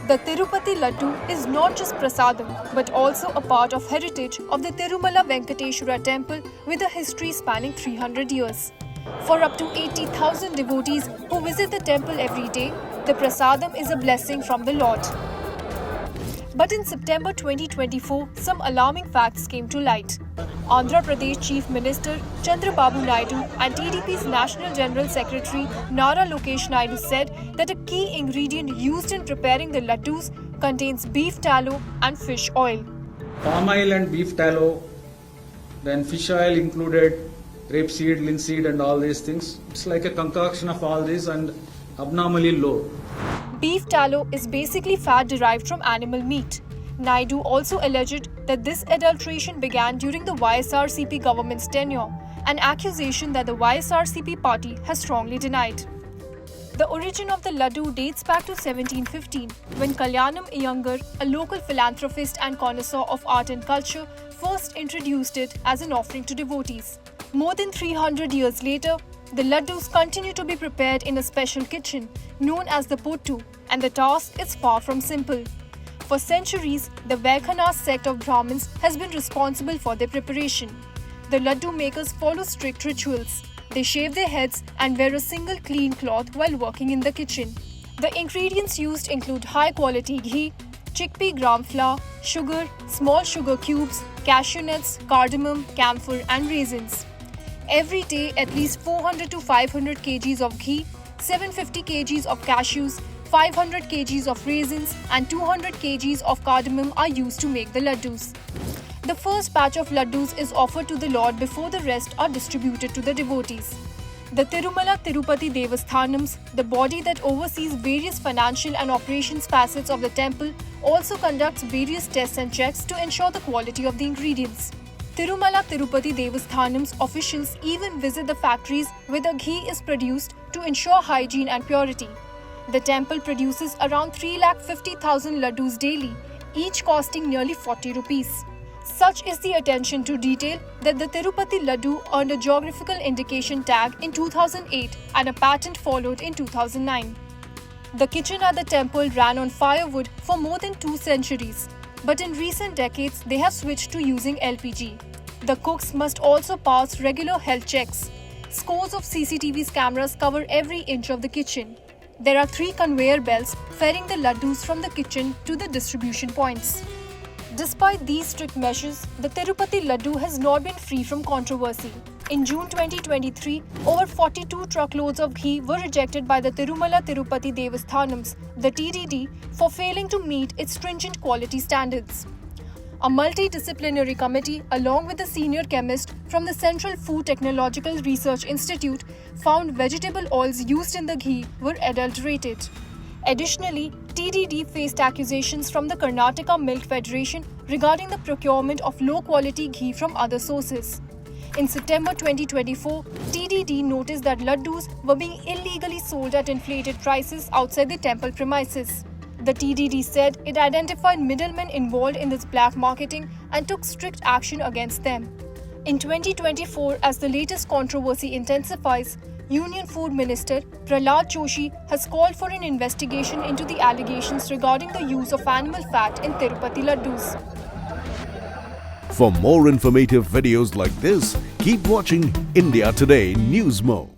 The Tirupati Laddu is not just prasadam but also a part of heritage of the Tirumala Venkateshwara temple with a history spanning 300 years. For up to 80,000 devotees who visit the temple every day, the prasadam is a blessing from the Lord. But in September 2024, some alarming facts came to light. Andhra Pradesh Chief Minister Chandrababu Naidu and TDP's National General Secretary Nara Lokesh Naidu said that a key ingredient used in preparing the laddus contains beef tallow and fish oil. Palm oil and beef tallow, then fish oil included, rapeseed, linseed and all these things. It's like a concoction of all these and abnormally low. Beef tallow is basically fat derived from animal meat. Naidu also alleged that this adulteration began during the YSRCP government's tenure, an accusation that the YSRCP party has strongly denied. The origin of the laddu dates back to 1715, when Kalyanam Iyengar, a local philanthropist and connoisseur of art and culture, first introduced it as an offering to devotees. More than 300 years later, the laddus continue to be prepared in a special kitchen known as the Pottu, and the task is far from simple. For centuries, the Vaikhanas sect of Brahmins has been responsible for their preparation. The laddu makers follow strict rituals. They shave their heads and wear a single clean cloth while working in the kitchen. The ingredients used include high-quality ghee, chickpea gram flour, sugar, small sugar cubes, cashew nuts, cardamom, camphor and raisins. Every day, at least 400 to 500 kgs of ghee, 750 kgs of cashews, 500 kgs of raisins and 200 kgs of cardamom are used to make the laddus. The first batch of laddus is offered to the Lord before the rest are distributed to the devotees. The Tirumala Tirupati Devasthanams, the body that oversees various financial and operations facets of the temple, also conducts various tests and checks to ensure the quality of the ingredients. Tirumala Tirupati Devasthanams officials even visit the factories where the ghee is produced to ensure hygiene and purity. The temple produces around 350,000 laddus daily, each costing nearly 40 rupees. Such is the attention to detail that the Tirupati Laddu earned a geographical indication tag in 2008 and a patent followed in 2009. The kitchen at the temple ran on firewood for more than 2 centuries, but in recent decades they have switched to using LPG. The cooks must also pass regular health checks. Scores of CCTV cameras cover every inch of the kitchen. There are 3 conveyor belts ferrying the laddus from the kitchen to the distribution points. Despite these strict measures, the Tirupati Laddu has not been free from controversy. In June 2023, over 42 truckloads of ghee were rejected by the Tirumala Tirupati Devasthanams, the TDD, for failing to meet its stringent quality standards. A multidisciplinary committee, along with a senior chemist from the Central Food Technological Research Institute, found vegetable oils used in the ghee were adulterated. Additionally, TDD faced accusations from the Karnataka Milk Federation regarding the procurement of low-quality ghee from other sources. In September 2024, TDD noticed that laddus were being illegally sold at inflated prices outside the temple premises. The TDD said it identified middlemen involved in this black marketing and took strict action against them. In 2024, as the latest controversy intensifies, Union Food Minister Prahlad Joshi has called for an investigation into the allegations regarding the use of animal fat in Tirupati laddus. For more informative videos like this, keep watching India Today News Mo.